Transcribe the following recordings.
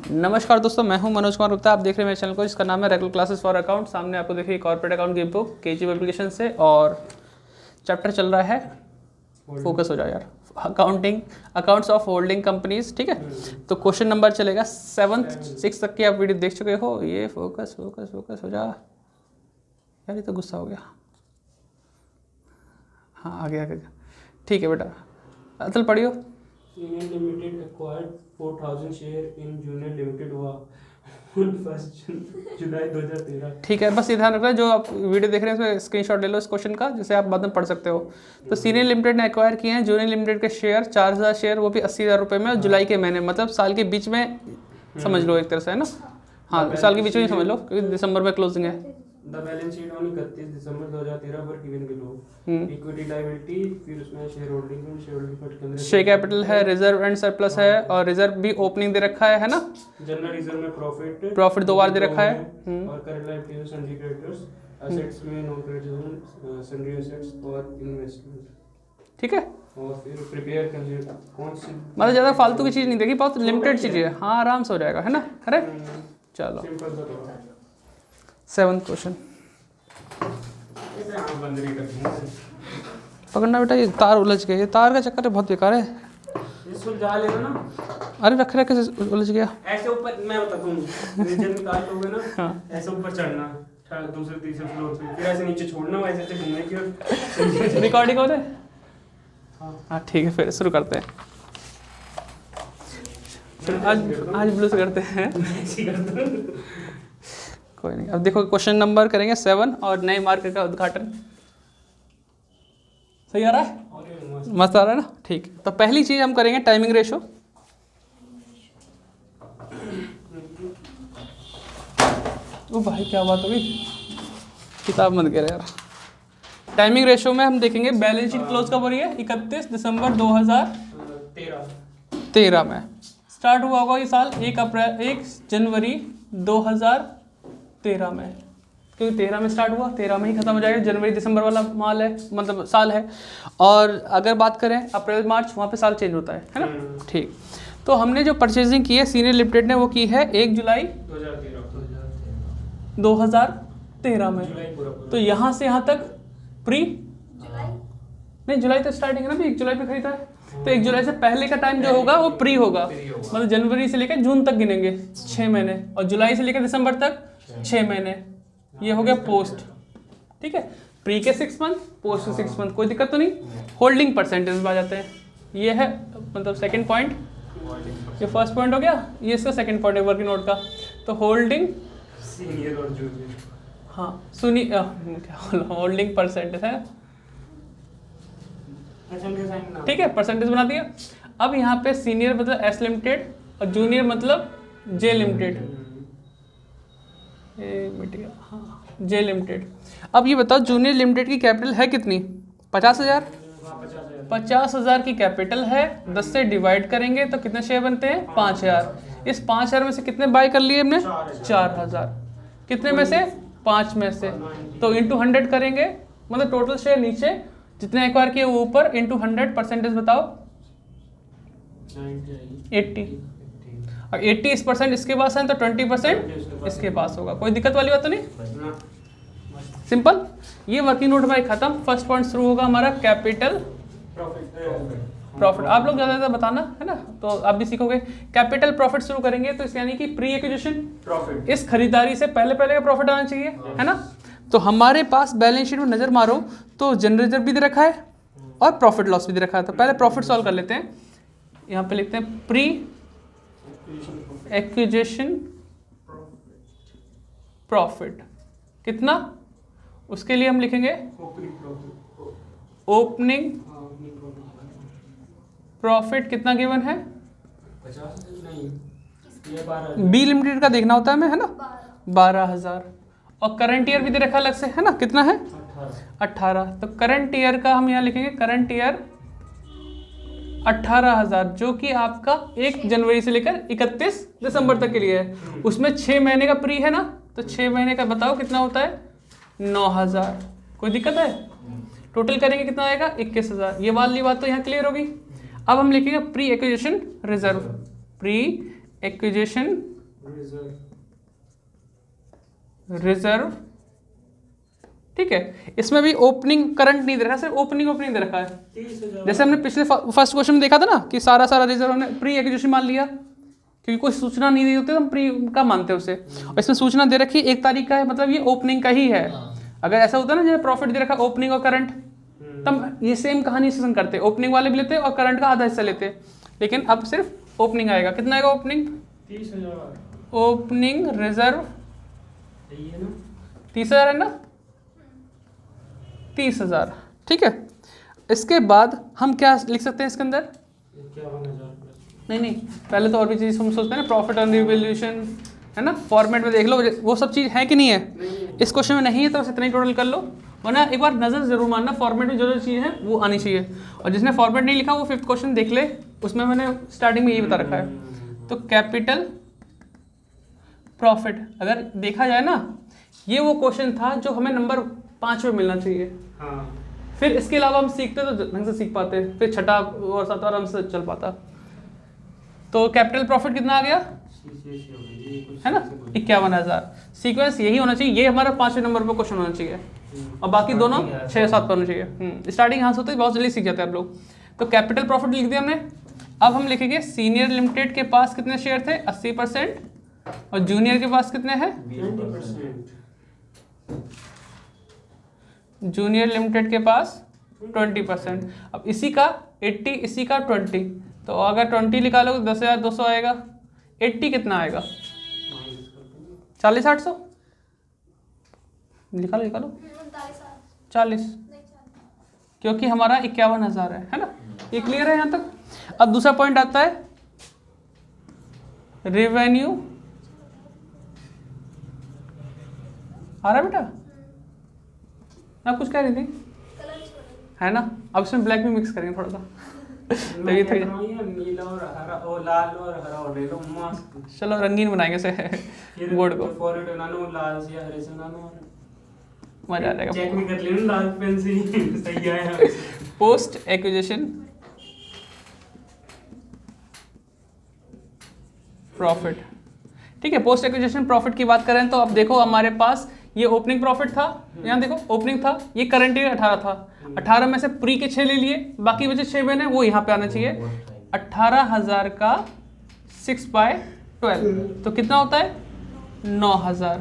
नमस्कार दोस्तों, मैं हूं मनोज कुमार गुप्ता। आप देख रहे हैं मेरे चैनल को, जिसका नाम है रेगुलर क्लासेस फॉर अकाउंट। सामने आपको देखिए कॉर्पोरेट अकाउंट की बुक केजी एप्लीकेशन से, और चैप्टर चल रहा है, फोकस हो जाए यार, accounting, accounts of holding companies. ठीक है, तो क्वेश्चन नंबर चलेगा 7 6 तक की आप वीडियो देख चुके हो। ये फोकस फोकस फोकस हो जा यार, ये तो गुस्सा हो गया। हाँ आ गया। ठीक है बेटा, अतल पढ़ियो। Union Limited acquired 4,000 share in Junior Limited हुआ on 1 जुलाई 2013। ठीक है, बस ये ध्यान रखना, जो आप वीडियो देख रहे हैं उसमें स्क्रीनशॉट ले लो इस क्वेश्चन का, जिसे आप बाद में पढ़ सकते हो। तो सीनियर लिमिटेड ने एक्वायर किए हैं जूनियर लिमिटेड के शेयर 4000 शेयर, वो भी 80,000 रुपये में, जुलाई के महीने, मतलब साल के बीच में समझ लो एक तरह से, है ना। हाँ, साल के बीच में ही समझ लो, क्योंकि दिसंबर में क्लोजिंग है। द बैलेंस शीट ऑन 31 दिसंबर 2013 पर गिवन बिलो इक्विटी लायबिलिटी, फिर उसमें शेयर होल्डिंग फंड के अंदर शेयर कैपिटल है, रिजर्व एंड सरप्लस है, और रिजर्व भी ओपनिंग दे रखा है ना। जनरल रिजर्व में प्रॉफिट 2 बार दे रखा है। और current liabilities sundry creditors, assets में नॉन क्रेडिट सन्ड्री एसेट्स और इन्वेस्टमेंट। ठीक है, और फिर प्रिपेयर कर कौन सी, मतलब ज़्यादा फालतू की चीज़ नहीं देखी, बहुत लिमिटेड चीज़ है। हाँ, आराम से हो जाएगा, है ना। करेक्ट, चलो सिंपल सा तो 7th क्वेश्चन बंद नहीं करते पकड़ना बेटा। ये तार उलझ गए, ये तार का चक्कर बहुत बेकार है। ये सुलझा लेना ना। अरे रख रखे से उलझ गया। ऐसे ऊपर मैं बताता हूँ, नीचे निकाल लोगे ना। हाँ। ऐसे ऊपर चढ़ना दूसरे तीसरे फ्लोर पे, फिर ऐसे नीचे छोड़ना, वैसे ऐसे घूमने की। रिकॉर्डिंग हो रहा है। हाँ ठीक है, फिर शुरू करते हैं। आज ब्लू से करते हैं। कोई नहीं, अब देखो क्वेश्चन नंबर करेंगे 7 और नए मार्केट का उद्घाटन। सही आ रहा है, मस्त आ रहा है ना। ठीक, तो पहली चीज हम करेंगे टाइमिंग रेशो। ओ भाई क्या बात हो गई, किताब मत गिरे यार। टाइमिंग रेशो में हम देखेंगे बैलेंस शीट क्लोज कब हो रही है, 31 दिसंबर 2013 में। स्टार्ट हुआ होगा ये साल 1 जनवरी 2013 में, क्योंकि 13 में स्टार्ट हुआ, 13 में ही खत्म हो जाएगा। जनवरी दिसंबर वाला माल है, मतलब साल है। और अगर बात करें अप्रैल मार्च, वहाँ पे साल चेंज होता है ना। ठीक, तो हमने जो परचेजिंग की है सीनियर लिमिटेड ने, वो की है 1 जुलाई 2013 में। तो यहाँ से यहाँ तक प्री नहीं, जुलाई तो स्टार्टिंग है ना भी, 1 जुलाई पे खरीदा है, तो 1 जुलाई से पहले का टाइम जो होगा वो प्री होगा। मतलब जनवरी से लेकर जून तक गिनेंगे 6 महीने, और जुलाई से लेकर दिसंबर तक 6 महीने। ये हो गया पोस्ट। ठीक है, प्री के 6 मंथ, पोस्ट के 6 मंथ, कोई दिक्कत तो नहीं। होल्डिंग परसेंटेज में आ जाते हैं। ये है मतलब सेकंड पॉइंट, ये फर्स्ट पॉइंट हो गया, ये इसका सेकंड पॉइंट है वर्किंग नोट का। तो होल्डिंग सीनियर और जूनियर, हाँ सुनी क्या बोला, होल्डिंग परसेंटेज है। ठीक है, परसेंटेज बना दिया। अब यहाँ पे सीनियर मतलब एस लिमिटेड और जूनियर मतलब जे लिमिटेड, हाँ जे लिमिटेड। अब ये बताओ जूनियर लिमिटेड की कैपिटल है कितनी, 50,000। 50,000 की कैपिटल है, 10 से डिवाइड करेंगे तो कितने शेयर बनते हैं, 5,000। इस 5,000 में से कितने बाय कर लिए हमने, 4,000। कितने में से, 5 में से। तो इंटू 100 करेंगे, मतलब टोटल शेयर नीचे, जितने एक्वायर किए वो ऊपर, इंटू 100, परसेंटेज बताओ 80। और 80% इसके पास है तो 20% इसके पास होगा। कोई दिक्कत वाली बात तो नहीं, सिंपल। ये वर्किंग नोट हमारी खत्म। फर्स्ट पॉइंट शुरू होगा हमारा कैपिटल प्रॉफिट। आप लोग ज़्यादा बताना है ना, तो आप भी सीखोगे। कैपिटल प्रॉफिट शुरू करेंगे तो यानी कि प्री एक्विजिशन प्रॉफिट, इस खरीदारी से पहले का प्रॉफिट आना चाहिए, है ना। तो हमारे पास बैलेंस शीट में नज़र मारो तो जनरल रिजर्व भी दे रखा है और प्रॉफिट लॉस भी दे रखा है। तो पहले प्रॉफिट सॉल्व कर लेते हैं। यहाँ पे लिखते हैं प्री एक्विजिशन प्रॉफिट कितना, उसके लिए हम लिखेंगे ओपनिंग प्रॉफिट कितना गिवन है, 50 नहीं, ये 12 बी लिमिटेड का देखना होता है हमें, है ना, 12,000। और करंट ईयर भी दे रखा अलग से, है ना, कितना है, 18। तो करंट ईयर का हम यहाँ लिखेंगे करंट ईयर 18,000, जो कि आपका 1 जनवरी से लेकर 31 दिसंबर तक के लिए है। उसमें 6 महीने का प्री है ना, तो 6 महीने का बताओ कितना होता है, 9,000। कोई दिक्कत है, टोटल करेंगे कितना आएगा, 21,000। ये वाली बात तो यहाँ क्लियर होगी। अब हम लिखेंगे pre acquisition reserve, pre acquisition reserve, ठीक है। इसमें भी ओपनिंग करंट नहीं दे रखा, सिर्फ ओपनिंग दे रखा है। 30,000। जैसे हमने पिछले फर्स्ट क्वेश्चन में देखा था ना कि सारा रिजर्व हमने प्री एक्विजिशन मान लिया, क्योंकि कोई सूचना नहीं दी होती तो हम प्री का मानते हैं उसे। और इसमें सूचना दे रखी 1 तारीख का है, मतलब ये ओपनिंग का ही है। अगर ऐसा होता है ना जैसे प्रॉफिट दे रखा ओपनिंग और करंट, तब ये सेम कहानी से करते, ओपनिंग वाले भी लेते और करंट का आधा हिस्सा लेते। लेकिन अब सिर्फ ओपनिंग आएगा। कितना आएगा ओपनिंग? 30,000। ओपनिंग रिजर्व यही है ना? 30,000 है ना, 30,000, ठीक है। इसके बाद हम क्या लिख सकते हैं इसके अंदर? 51,000। नहीं, पहले तो और भी चीज़ हम सोचते हैं ना, प्रॉफिट ऑन रिवैल्यूएशन, है ना, फॉर्मेट में देख लो वो सब चीज़ है कि नहीं है। इस क्वेश्चन में नहीं है तो बस इतना ही टोटल कर लो, वरना एक बार नज़र जरूर मारना, फॉर्मेट में जो चीज़ है वो आनी चाहिए। और जिसने फॉर्मेट नहीं लिखा वो 5th क्वेश्चन देख ले, उसमें मैंने स्टार्टिंग में यही बता रखा है। तो कैपिटल प्रॉफिट अगर देखा जाए ना, ये वो क्वेश्चन था जो हमें नंबर 5 में मिलना चाहिए। हाँ। फिर इसके अलावा हम सीखते तो ढंग से सीख पाते, फिर छठा और सातवां आराम से चल पाता। तो कैपिटल प्रॉफिट कितना आ गया, है ना, 51,000। सीक्वेंस यही होना चाहिए, ये हमारा 5वें नंबर पर क्वेश्चन होना चाहिए, और बाकी दोनों 6-7 पर होना चाहिए। स्टार्टिंग यहाँ से होते बहुत जल्दी सीख जाते हैं आप लोग। तो कैपिटल प्रॉफिट लिख दिया हमने। अब हम लिखेंगे सीनियर लिमिटेड के पास कितने शेयर थे, 80%, और जूनियर के पास कितने हैं, 20%। जूनियर लिमिटेड के पास 20%। अब इसी का 80, इसी का 20, तो अगर 20 निकालोगे 10,200 आएगा। 80 कितना आएगा, 40,800, निकालो 40, क्योंकि हमारा 51,000 है ना। ये क्लियर है यहाँ तक। अब दूसरा पॉइंट आता है रेवेन्यू, आ रहा है बेटा? आप कुछ कह रही थी, है ना। अब इसमें ब्लैक भी मिक्स करेंगे थोड़ा सा। तो ये थोड़ी नीला और हरा और लाल और हरा और ले लो मस्त। चलो रंगीन बनाएंगे से बोर्ड को, फॉर्मेट बना लो, लाल से या हरे से बना लो, मजा आ जाएगा। चेक भी कर लेना लाल पेन से सही आया। पोस्ट एक्विजिशन प्रॉफिट, ठीक है। पोस्ट एक्विजिशन प्रॉफिट की बात करें तो अब देखो हमारे पास ये ओपनिंग प्रॉफिट था, यहाँ देखो ओपनिंग था, ये करंट ईयर 18 था, 18 में से प्री के 6 ले लिए, बाकी बचे 6 महीने, वो यहाँ पे आना चाहिए। 18,000 का 6/12 तो कितना होता है, 9,000।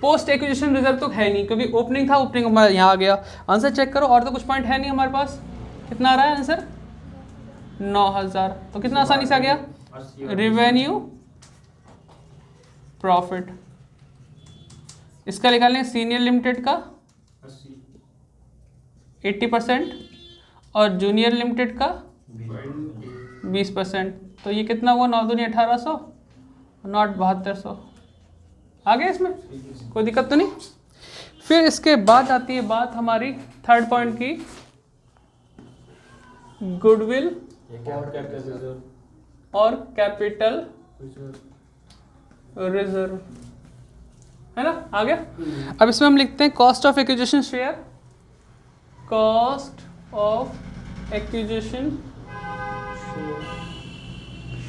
पोस्ट एक्विजिशन रिजर्व तो है नहीं, क्योंकि ओपनिंग था, ओपनिंग हमारा यहाँ आ गया। आंसर चेक करो, और तो कुछ पॉइंट है नहीं हमारे पास। कितना आ रहा है आंसर, 9,000। तो कितना आसानी से आ गया, रेवेन्यू प्रॉफिट। इसका निकालें सीनियर लिमिटेड का 80% और जूनियर लिमिटेड का 20%। तो ये कितना हुआ, 9 दूनी 1800, 9 7200 आ गया। इसमें कोई दिक्कत तो नहीं। फिर इसके बाद आती है बात हमारी थर्ड पॉइंट की, गुडविल और कैपिटल रिजर्व, है ना, आ गया। अब इसमें हम लिखते हैं cost of acquisition share, cost of acquisition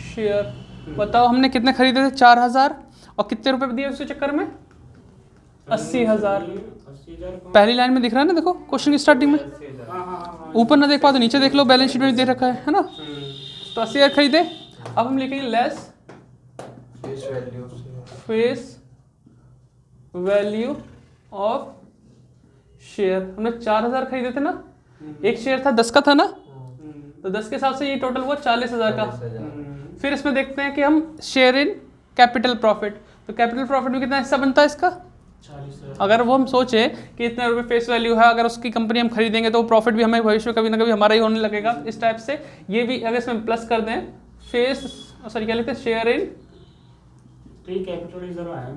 share. बताओ हमने कितने खरीदे थे, 4,000, और कितने रुपए दिए उसके चक्कर में, 80,000। पहली लाइन में दिख रहा है ना, देखो क्वेश्चन की स्टार्टिंग में, ऊपर ना देख पाओ तो नीचे देख लो, बैलेंस शीट में दे रखा है ना। तो 80,000 खरीदे। अब हम लिखेंगे less face value of share. हमने 4,000 खरीदे थे ना, एक शेयर था 10 का था ना, तो 10 के हिसाब से ये टोटल हुआ 40,000 का। फिर इसमें देखते हैं कि हम शेयर इन कैपिटल प्रॉफिट, तो कैपिटल प्रॉफिट में कितना हिस्सा बनता है इसका। 40,000। अगर वो हम सोचे कि इतने रुपए फेस वैल्यू है, अगर उसकी कंपनी हम खरीदेंगे तो प्रॉफिट भी हमें भविष्य में कभी ना कभी हमारा ही होने लगेगा, इस टाइप से। ये भी अगर इसमें प्लस कर दें, फेस सॉरी क्या लिखते हैं, share in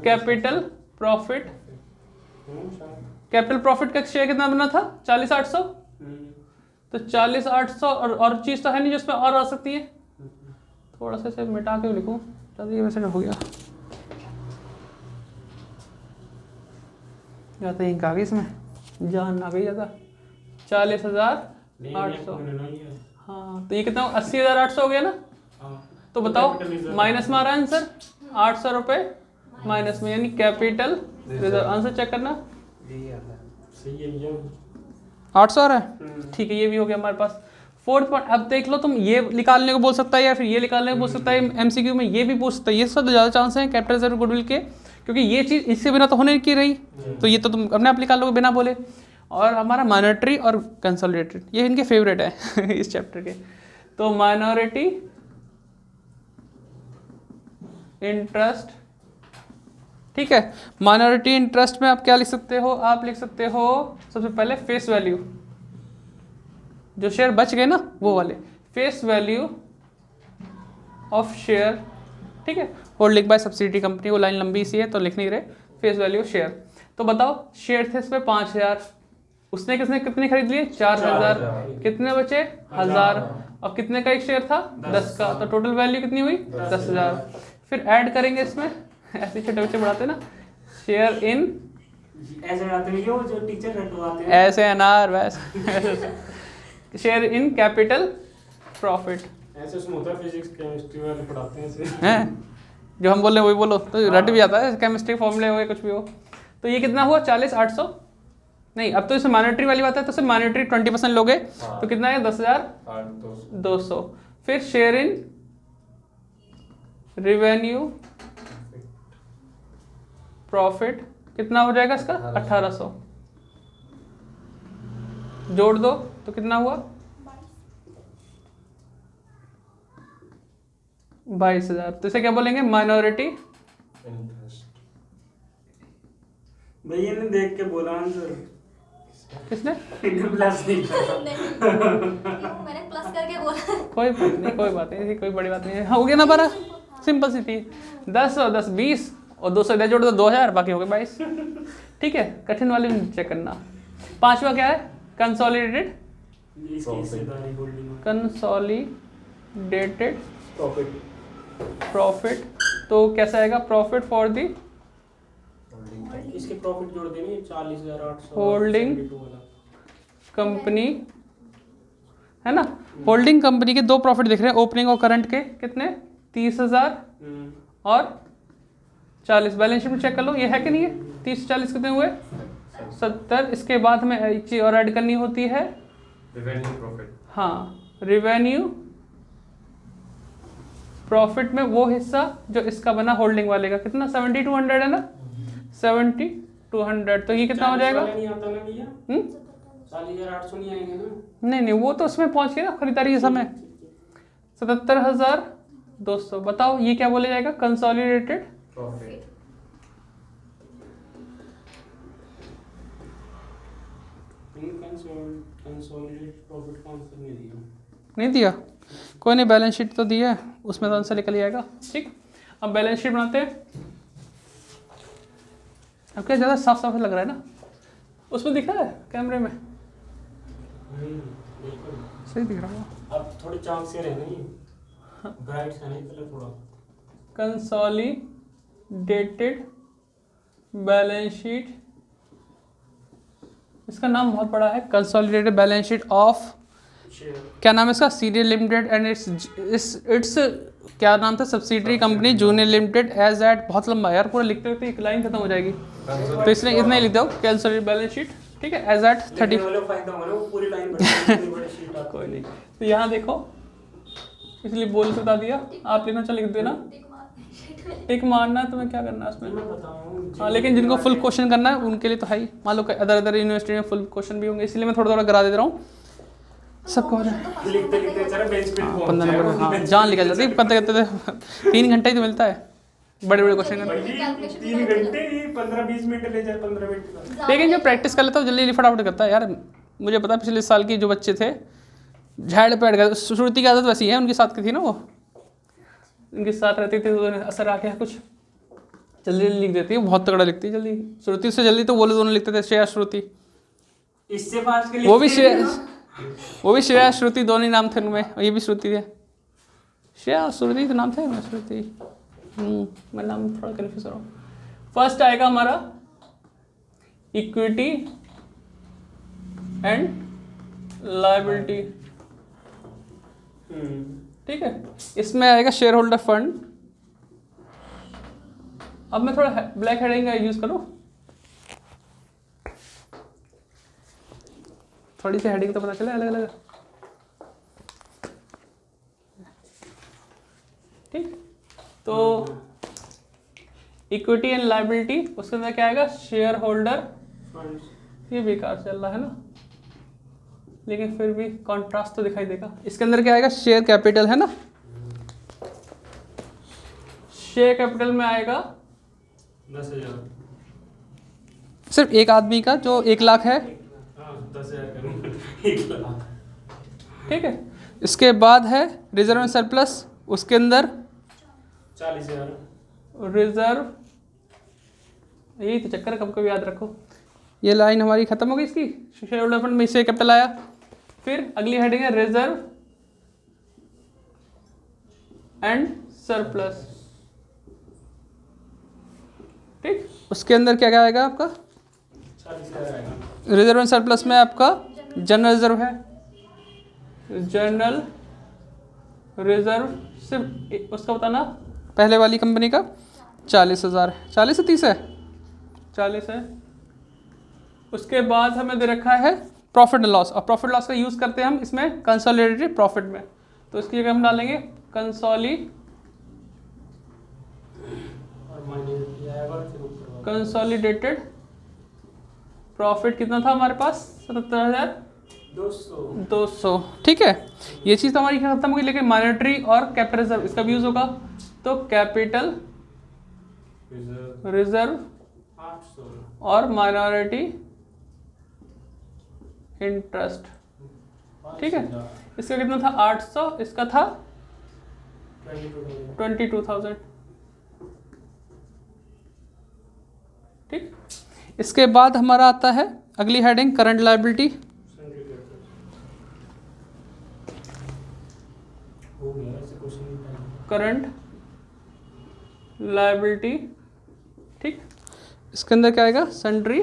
capital profit. Capital profit का शेयर कितना बना था, 40,800। तो 40,800 और चीज़ तो है नहीं जिसमें और आ सकती है, थोड़ा सा इसे मिटा के लिखूँ, चलिए वैसे हो गया, जाता है इंक आ गई इसमें, जान आ गई ज़्यादा। 40,800, हाँ, तो ये कितना 80,800 हो गया ना। तो बताओ माइनस में आ रहा है आंसर, 800 रुपये माइनस में, यानी कैपिटल रिजर्व। आंसर चेक करना, यही आता है। सही है भैया। 800 आ रहा है, ठीक है, ये भी हो गया हमारे पास। फोर्थ पॉइंट, अब देख लो तुम, ये निकालने को बोल सकता है या फिर ये निकालने को बोल सकता है, एमसीक्यू में ये भी पूछ सकता है। ये सब ज़्यादा चांस हैं कैपिटल रिजर्व गुडविल के, क्योंकि ये चीज़ इसके बिना तो होने की रही, तो ये तो तुम अपने आप निकाल लोगे बिना बोले। और हमारा माइनॉरिटी और कंसोलिडेटेड, ये इनके फेवरेट है इस चैप्टर के। तो माइनॉरिटी इंटरेस्ट, ठीक है, माइनॉरिटी इंटरेस्ट में आप क्या लिख सकते हो, आप लिख सकते हो सबसे पहले फेस वैल्यू, जो शेयर बच गए ना वो वाले, फेस वैल्यू ऑफ शेयर, ठीक है, होल्डिंग बाय सब्सिडी कंपनी। वो लाइन लंबी सी है तो लिख नहीं रहे, फेस वैल्यू ऑफ शेयर। तो बताओ शेयर थे इसमें 5000, उसने कितने खरीद लिए, 4000, कितने बचे 1000, और कितने का एक शेयर था 10 का, तो टोटल वैल्यू कितनी हुई 10,000। फिर ऐड करेंगे इसमें, ऐसे छोटे बच्चे बढ़ाते ना, शेयर इन, ऐसे आते हैं वो जो टीचर रटवाते हैं, ऐसे अनार वैसे शेयर इन कैपिटल प्रॉफिट, ऐसे उसमें होता है, फिजिक्स केमिस्ट्री वाले पढ़ाते हैं ऐसे। हैं जो हम बोल रहे हैं वही बोलो, तो रट भी आता है, केमिस्ट्री फॉर्मूले हो गए कुछ भी हो। तो ये कितना हुआ 40,800, नहीं अब तो इसमें मॉनेटरी वाली बात है, तो सिर्फ मॉनेटरी 20% लोगे तो कितना है 10,200। फिर शेयर इन रिवेन्यू प्रॉफिट कितना हो जाएगा इसका 1800, जोड़ दो तो कितना हुआ 22,000। तो इसे क्या बोलेंगे, माइनॉरिटी भैया ने देख के बोला आंसर, किसने, प्लस नहीं था। मैंने प्लस करके बोला। कोई बात नहीं, कोई बात नहीं, ऐसी कोई बड़ी बात नहीं है। हाँ, हो गया ना 12, सिंपल सी थी। 10 और 10 20 और 200 इधर जोड़ दो 2000, बाकी हो गए 22, ठीक है। कठिन वाले में चेक करना। पांचवा क्या है, कंसोलिडेटेड, कंसोलिडेटेड प्रॉफिट। तो कैसा आएगा, प्रॉफिट फॉर दी इसके प्रॉफिट जोड़ देंगे 40,800 होल्डिंग कंपनी, है ना। होल्डिंग कंपनी के दो प्रॉफिट दिख रहे हैं, ओपनिंग और करंट के, कितने 30,000 और 40। बैलेंस शीट में चेक कर लो, ये है कि नहीं है, 30 40 कितने हुए 70। इसके बाद हमें एक चीज और ऐड करनी होती है, रिवेन्यू प्रॉफिट। हाँ, रिवेन्यू प्रॉफिट में वो हिस्सा जो इसका बना होल्डिंग वाले का, कितना 7200 है ना, 7200। तो ये कितना हो जाएगा, नहीं आता ना भैया, 40,800 नहीं आएंगे ना। नहीं वो तो उसमें पहुंच गया ना खरीदारी के समय, 77,200। बताओ ये क्या बोले जाएगा, कंसोलिडेटेड प्रॉफिट। कंसोलिडेटेड प्रॉफिट का आंसर नहीं दिया। नहीं दिया, कोई नहीं, बैलेंस शीट तो दिया है, उसमें तो आंसर निकल जाएगा, ठीक। अब बैलेंस शीट बनाते हैं। अब क्या ज़्यादा साफ साफ लग रहा है ना, उसमें दिख रहा है कैमरे में, बिल्कुल सही दिख रहा है। अब थोड़ी चांस से रहने ब्राइट है नहीं पहले थोड़ा। कंसोलिडेटेड बैलेंस शीट, इसका नाम बहुत बड़ा है, कंसोलिडेटेड बैलेंस शीट ऑफ, क्या नाम है इसका, सीरियल लिमिटेड एंड इट्स क्या नाम था, सब्सिडरी कंपनी जूनियर लिमिटेड एज एट, बहुत लंबा यार, पूरा लिखते लिखते एक लाइन खत्म हो जाएगी, तो इसलिए इतना ही लिख दो, कंसोलिडेटेड बैलेंस शीट, ठीक है, एज एट 30। पूरी लाइन बता कोई नहीं, तो यहाँ देखो, इसलिए बोल के बता दिया, आप लिखना चाहे लिख देना, टिक मारना है, तुम्हें क्या करना है उसमें। मैं बताऊं हाँ, लेकिन जिनको फुल क्वेश्चन करना है उनके लिए तो है ही, मान लो अदर यूनिवर्सिटी में फुल क्वेश्चन भी होंगे, इसलिए मैं थोड़ा थोड़ा करा दे रहा हूँ सबको। लिखते लिखते जरा बेंच पे पहुंच 15 नंबर, हाँ जान निकल जाती है, करते करते 3 घंटे ही तो मिलता है बड़े बड़े क्वेश्चन करने। 3 घंटे ही 15-20 मिनट ले जाए, 15 मिनट का। लेकिन जो प्रैक्टिस कर लेता है जल्दी फटाफट करता है यार। मुझे पता है पिछले साल की जो बच्चे थे झाड़ पैड गए, श्रुति की आदत वैसी है, उनके साथ की थी ना, वो उनके साथ रहती थी, तो असर आ गया कुछ, जल्दी लिख देती है, बहुत तगड़ा लिखती है जल्दी। श्रुति से जल्दी तो वो दोनों लिखते थे, श्रेया श्रुति, इससे फास्ट के लिए वो भी श्रेया श्रुति, दोनों ही नाम थे उनमें, ये भी श्रुति थे, श्रेया श्रुति तो नाम थे, मैं श्रुति, मैं नाम थोड़ा कन्फ्यूज हो रहा हूँ। फर्स्ट आएगा हमारा इक्विटी एंड लायबिलिटी, ठीक है। इसमें आएगा शेयर होल्डर फंड, अब मैं थोड़ा ब्लैक हेडिंग का यूज़ करूँ, थोड़ी सी हेडिंग तो पता चले अलग अलग। ठीक, तो इक्विटी एंड लायबिलिटी, उसके अंदर क्या आएगा, शेयर होल्डर फंड्स। ये बेकार चल रहा है ना, लेकिन फिर भी कॉन्ट्रास्ट तो दिखाई देगा। इसके अंदर क्या आएगा, शेयर कैपिटल है ना, शेयर कैपिटल में आएगा 10,000। सिर्फ एक आदमी का जो 1 लाख है, हाँ 10,000 करूँगा 1 लाख। ठीक है। इसके बाद है रिजर्व एंड सरप्लस, उसके अंदर 40,000। रिजर्व, यही तो चक्कर है, कब कभी याद रखो। ये लाइन हमारी खत्म हो गई इसकी, शेयर होल्डर फंड में से कैपिटल आया। फिर अगली हेडिंग है रिजर्व एंड सरप्लस, ठीक। उसके अंदर क्या क्या आएगा आपका, 40,000 आएगा। रिजर्व एंड सरप्लस में आपका जनरल रिजर्व है, जनरल रिजर्व सिर्फ उसका बताना, पहले वाली कंपनी का 40,000 है, 40 से 30 है, 40 है। उसके बाद हमें दे रखा है प्रॉफिट एंड लॉस, और प्रॉफिट लॉस का यूज़ करते हैं हम इसमें कंसोलिडेटेड प्रॉफिट में, तो इसकी जगह हम डालेंगे कंसोलिडेटेड प्रॉफिट। कितना था हमारे पास, 77,200, ठीक है। ये चीज़ तो हमारी खत्म हो गई, लेकिन मॉनेटरी और कैपिटल रिजर्व इसका भी यूज़ होगा, तो कैपिटल रिजर्व 800 और माइनॉरिटी इंटरेस्ट, ठीक है। इसका कितना था, 800, इसका था 22,000, ठीक। इसके बाद हमारा आता है अगली हेडिंग करंट लायबिलिटी, हो गया ऐसे क्वेश्चन नहीं था। करंट लायबिलिटी, ठीक। इसके अंदर क्या आएगा, सन्ड्री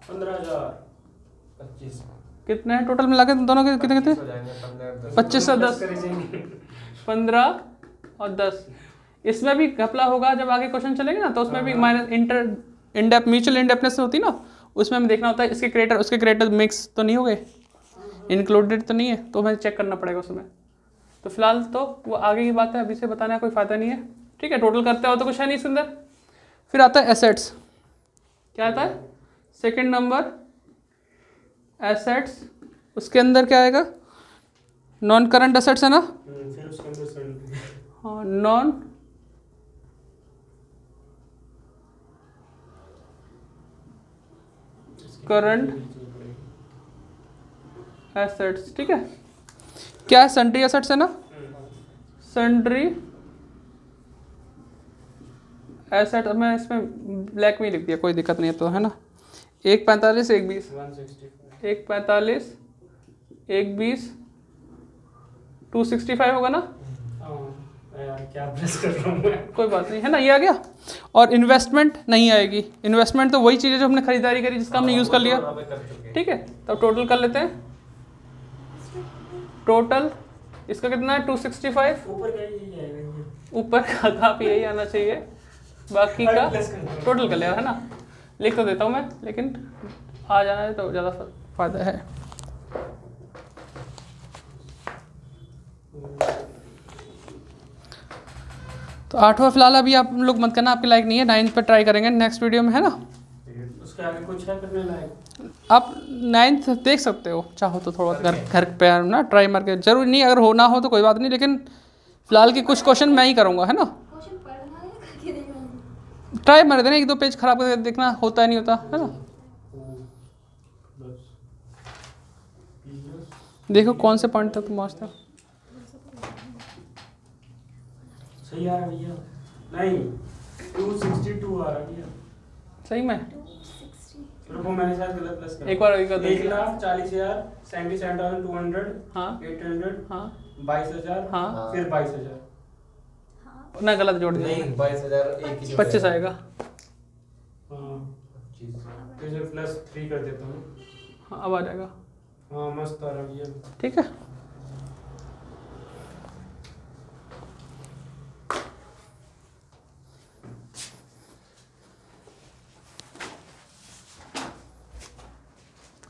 15,000 कितने हैं टोटल मिला के दोनों के, कितने कितने, 25 से 10, 15 और 10। इसमें भी घपला होगा जब आगे क्वेश्चन चलेंगे ना, तो उसमें भी माइनस म्यूचुअल इंडेप्टनेस होती ना, उसमें हमें देखना होता है इसके क्रेडिटर उसके क्रेडिटर मिक्स तो नहीं हो गए, इंक्लूडेड तो नहीं है, तो हमें चेक करना पड़ेगा उसमें। तो फिलहाल तो वो आगे की बात है, अभी से बताने का कोई फ़ायदा नहीं है, ठीक है। टोटल करते हो तो कुछ है नहीं इसके अंदर। फिर आता है एसेट्स, क्या आता है, सेकंड नंबर एसेट्स, उसके अंदर क्या आएगा, नॉन करंट एसेट्स है ना, फिर उसके अंदर सन्ड्री। हाँ नॉन करंट एसेट्स, ठीक है। क्या है, सन्ड्री एसेट्स है ना, सन्ड्री एसेट, मैं इसमें ब्लैक में ही लिख दिया, कोई दिक्कत नहीं है, तो है ना। 145 120, 145 120 265 होगा ना, यार क्या प्रेस कर रहा हूँ मैं। कोई बात नहीं है ना, ये आ गया। और इन्वेस्टमेंट नहीं आएगी, इन्वेस्टमेंट तो वही चीज़ है जो हमने खरीदारी करी, जिसका हमने यूज़ कर लिया, ठीक है। तब टोटल कर लेते हैं, टोटल इसका कितना है, 265, ऊपर का यही आएगा ये। ऊपर का काफ़ी यही आना चाहिए, बाकी का टोटल कर लिया है ना, लिख तो देता हूँ मैं, लेकिन आ जाना है तो ज़्यादा फ़ायदा है। तो 8वां फिलहाल अभी आप लोग मत करना, आपके लायक नहीं है, 9th पर ट्राई करेंगे नेक्स्ट वीडियो में, है ना। उसके आगे कुछ है करने लायक, आप 9th देख सकते हो, चाहो तो थोड़ा घर पे ना ट्राई मार के, जरूरी नहीं, अगर हो ना हो तो कोई बात नहीं, लेकिन फिलहाल की कुछ क्वेश्चन मैं ही करूँगा, है ना। क्वेश्चन पढ़ना है करके देखना। ट्राई मार देना, 1-2 पेज खराब करके देखना होता है नहीं होता, है ना। देखो कौन से पॉइंट तक तुम पहुँचते हो। सही आ रहा है भैया, नहीं 262 आ रहा है भैया, सही में 260 रुको मैंने शायद गलत प्लस कर एक बार देख 1,40,000 77,200 हाँ 800 हाँ 22,000 हाँ, फिर 22,000 हाँ ना गलत जोड़ दिया, नहीं 22,000 एक ही 25 आएगा, हाँ 25 फिर प्लस 3 कर देता हूँ, हाँ अब आ जाएगा, हाँ मस्त आ रहा है भैया। ठीक है।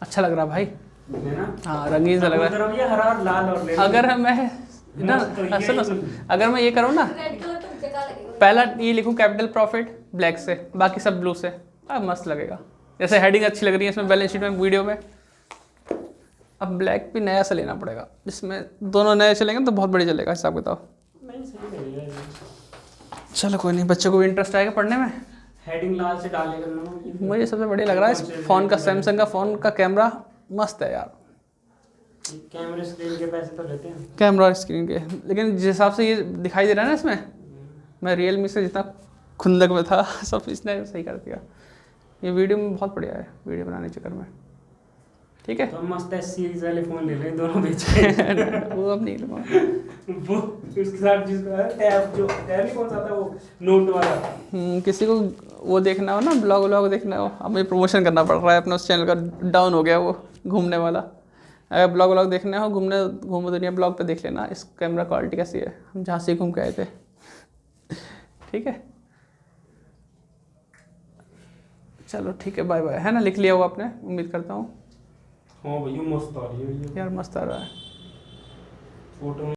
अच्छा लग रहा भाई, है ना? हाँ रंगीन सा लग रहा तरफ ये हरा और लाल और है। ले अगर मैं ना तो ये सुनो, ही- अगर मैं ये करूँ ना, रेड कलर तो जगह लगेगा। पहला ये लिखूँ कैपिटल प्रॉफिट ब्लैक से, बाकी सब ब्लू से, मस्त लगेगा। जैसे हेडिंग अच्छी लग रही है इसमें बैलेंस शीट में, वीडियो में। अब ब्लैक भी नया सा लेना पड़ेगा, जिसमें दोनों नए चलेंगे तो बहुत बढ़िया चलेगा हिसाब किताब। नहीं सही लगेगा ये। चलो कोई नहीं, बच्चों को भी इंटरेस्ट आएगा पढ़ने में। हेडिंग लाल से डालेगा ना। मुझे सबसे बढ़िया लग रहा है इस फ़ोन का, सैमसंग का फ़ोन का कैमरा मस्त है यार। कैमरे स्क्रीन के पैसे तो लेते हैं। कैमरा स्क्रीन के, लेकिन जिस हिसाब से ये दिखाई दे रहा है ना इसमें, मैं रियलमी से जितना खुंदक में था सब इसने सही कर दिया। ये वीडियो में बहुत बढ़िया है, वीडियो बनाने के चक्कर में। ठीक है तो हम मस्त एस सीरीज वाले फोन ले लें दोनों बेच के। वो अब नहीं लूँगा। वो उसके साथ जिसको है टैब, जो टैब नहीं कौन सा था वो नोट वाला। किसी को वो देखना हो ना, ब्लॉग व्लॉग देखना हो, अब मुझे प्रमोशन करना पड़ रहा है अपने उस चैनल का, डाउन हो गया वो घूमने वाला। अगर ब्लॉग व्लॉग देखने हो, घूमो दुनिया ब्लॉग पे देख लेना इस कैमरा क्वालिटी कैसी है, हम झांसी घूम के आए थे। ठीक है चलो ठीक है, बाय बाय, है ना, लिख लिया वो आपने, उम्मीद करता हूँ। हाँ भैया मस्त आ रही है यार मस्त आ रहा है फोटो।